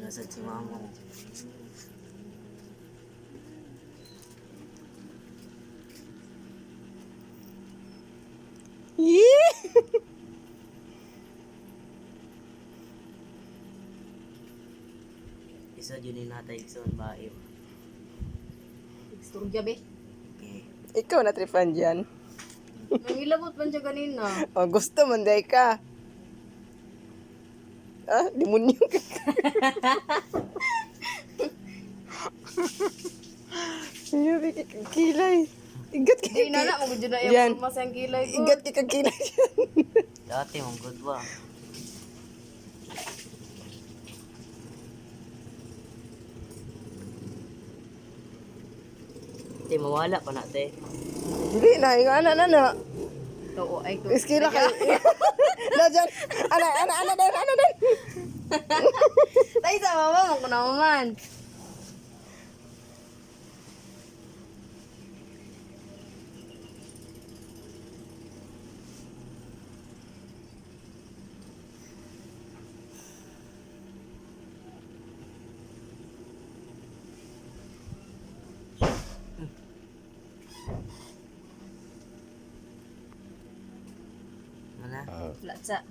Nasa si mamo. Yee! Isa yun yung natay sa bae. Istorya be. Okay. Ikaw na tripan dyan. Nangilabot man siya kanina. Oh, gusto man day ka. Ah, demonyo ka. Sabi ka kagkilay. Igat ka Di na na, magudyo na Yan. yung purmas ang kilay ko. Igat ka kagkilay yan. Dati mong good ba? Te, mawala pa na, te. Dili na, yung ana. Oo, ay ko. Iskila ka. Na dyan. Ana din. Tay, sa mama mo ko naman. Mana? Latsa.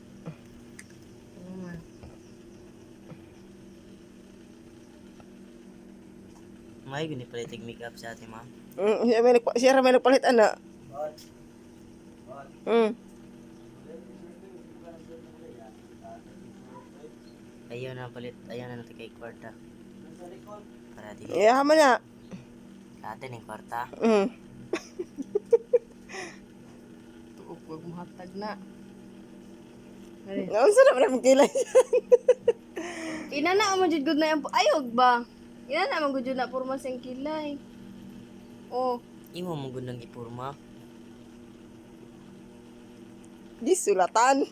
Naman. May guni pala tig make up sa ating ma'am. Siya may nagpalit, ana. Ayaw na palit, ayaw na natin kay kwarta. Para di Iyaman na. atin yung kwarta. Tuog, huwag mahatag na. Ay. Ang sarap na magkilay. Ina na, mo jud good na yung... Ayog ba? Ina na, mo jud na purmas ang kilay. Oh. Imo mong gundang ipurma. Di sulatan.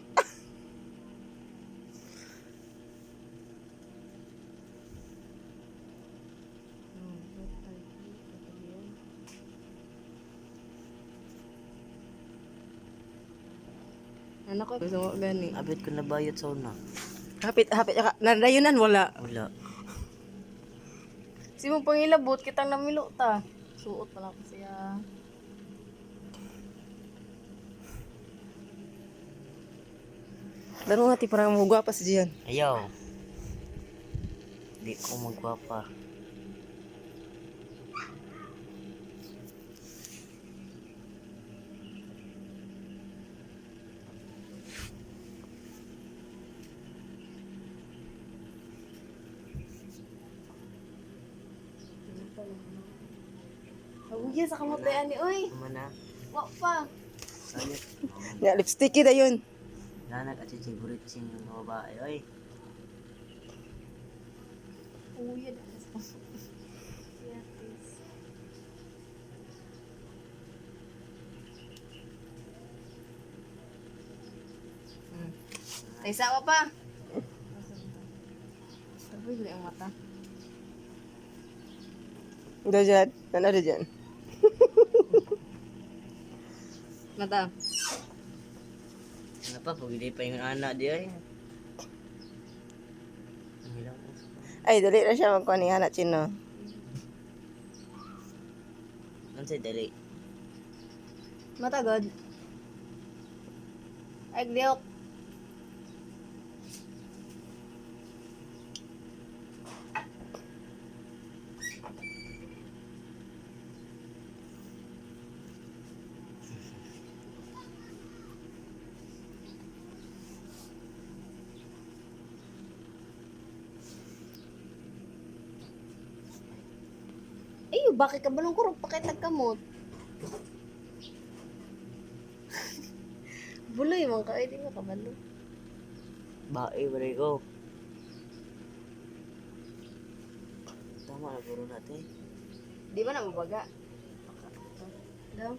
Anak ko, gusto mo gani. Abit ko na bayot sa una. Hapit. Nadayunan, wala. Wala. Si mo pangilabot, kitang namilo ta. Suot pa lang ko siya. Laro nga, parang magwapa si Gian. Ayaw. Di ko magwapa. Hawiya sa kamot ba ni oy. Mana? Wa pa. Ayot. Ya, lipstick da yun. Nanag at siguro sin yung mga babae. Oy. Hawiya da. Ay, sawa pa. Sabi ko yung mata. Da dyan. Ano da dyan? Mata. Ano pa? Pag hindi pa yung anak di ay. Ang ilang oras pa. Ay, dali na siya magkuha ni Hana Chino. Ano sa'y dali? Mata god. Ay, diok. Ay, bakit ka balong kurog pakitag kamot? Buloy man ka, ay di mo kabalo. Bae ba rin ko? Tama na puro natin. Di ba na mabaga? Daw.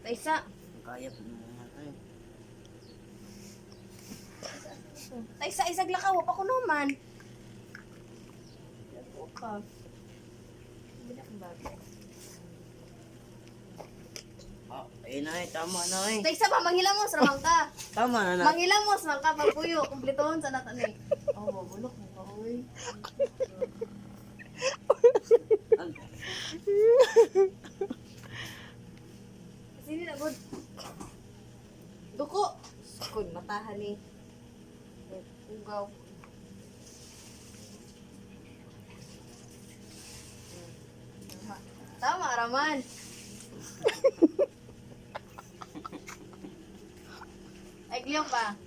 Taisa. Kaya po naman natin. Tay sa isag lakaw pa ko naman. Ako ka. Bila ang bago. Oh, ayun na eh. Tama na eh. Tay sa ba manghilamos ramang ka. Tama na na. Manghilamos man ka pagpuyo kumpletohon sa nata ni. Oh, bulok mo ka oy. Sini na good. Duko. Good matahan ni. Ugaw. Tama raman. Ay, gliyong pa.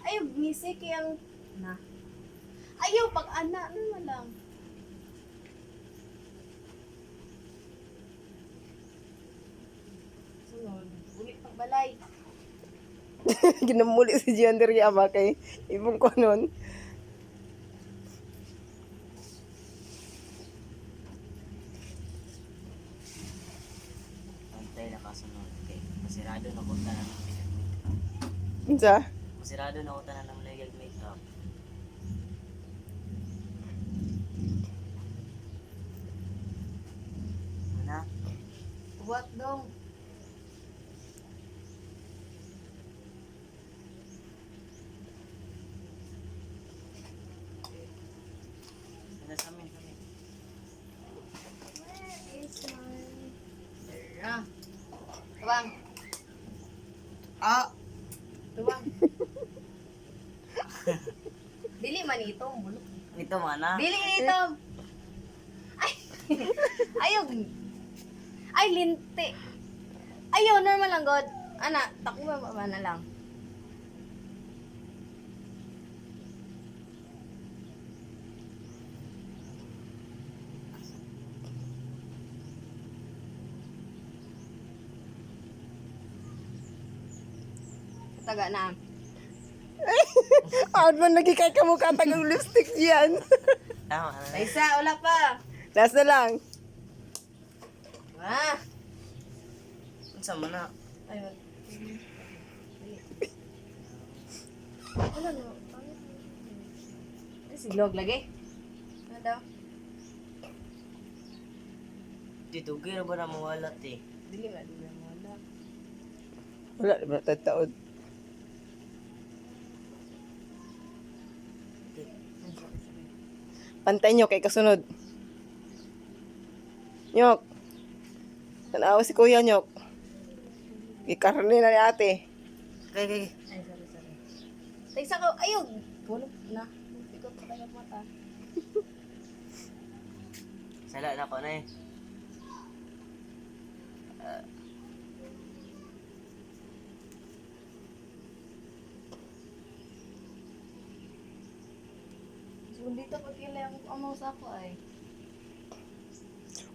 Ayaw, misik yung... Na. Ayaw, pag ana, ano lang. Sunod, ulit pagbalay. Ginamuli si Gian diri ama kay ibong ko nun. Pantay na kasunod. Okay. Masirado na ko tanan ng Unsa? Masirado na ko tanan ng legal makeup. Ano? What dong? Ano sa amin? Where is my... Tara. Tubang. Ah! Tubang. Dili man ito, bulok. Ito mana? Dili nito. Ay. Ayaw. Ay, linti. Ayaw, normal lang, God. Ana, takbo ba na lang. Taga na. Out man lagi kay kamukha tagang lipstick Gian. Tama na. Isa, wala pa. Last na lang. Ah. Unsa man na? Ayun. Wala no. Ay, silog lagi. Ano daw? Dito, gira ba na mawalat eh? Dili ba, dili mo wala. Wala na ba taon. Pantay nyo kay kasunod. Nyok. Tanawa si Kuya Nyok. Ikarni na ni ate. Okay. Ay, sorry. Tagsa ko, ayun. Bulok na. Ikot pa tayo mata. Sala na ko na eh. So, dito pag kila yung amaw sa ako ay.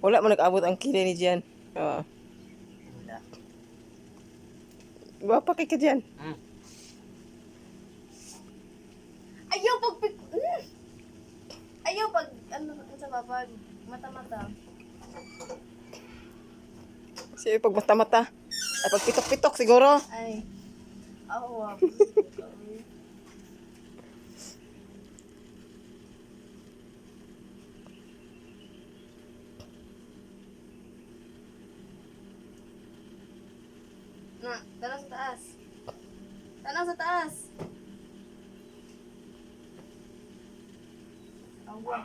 Wala mo nag-abot ang kili ni Gian. Oo. Wala. Guwapa kay ka Gian. Ayaw pag... Ayaw pag... Ano sa pag mata-mata. Sige, pag mata-mata. Ay, pag pitok-pitok siguro. Ay. Ako, na, tanaw sa taas. Tanaw sa taas. Awa.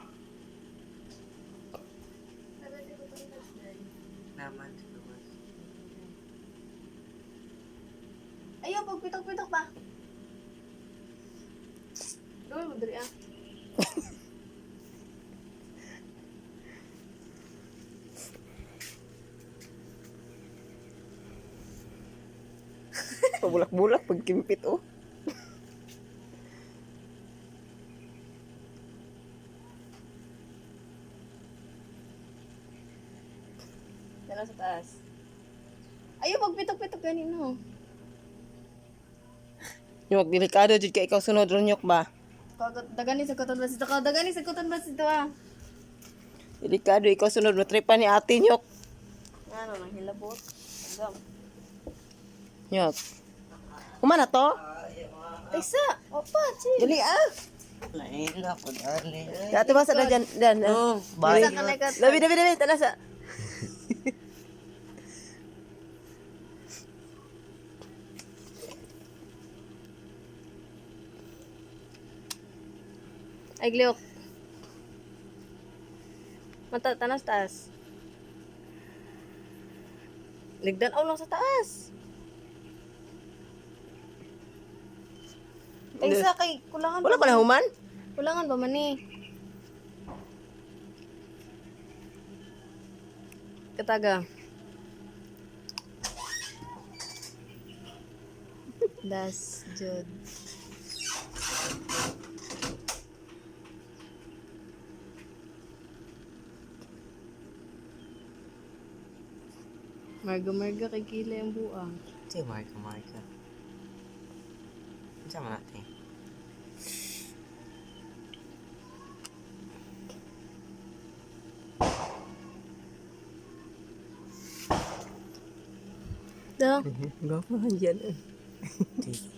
Naman. Ayaw, pag pitok-pitok pa. Doon mo, dali ah. Pabulak-bulak, pag kimpit oh. Tanaw sa taas. Ayaw, pag pitok-pitok ganino. Nyok, delikado jud kay ikaw sunod ron Nyok ba? Dagani sa koton basito ka. Dagani sa koton basito ah. Delikado ikaw sunod matripa ni ate Nyok. Ano nang hilabot. Agam. Nyok. Kumana to? Isa. Opa, chill. Dili ah. Lain na po dali. Dati ba sa dyan? Dan. Oh, bye. Isa ka na ka. Labi. Tanasa. Ay, Gliok. Mata, tanas, taas. Ligdan lang sa taas. Ay, isa kay kulangan Wala pa na human? Kulangan ba man eh? Kataga. Das Jud. Marga kay Kila yung buang. Si Marka. Sama natin. Da. Gwapo man dyan.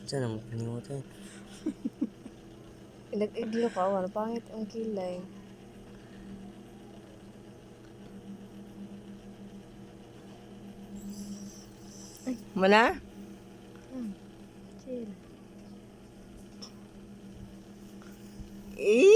Diyan na mo kanimutan. Nag-iglo ka, wala pangit ang kilay. Mana? Chill. Eh.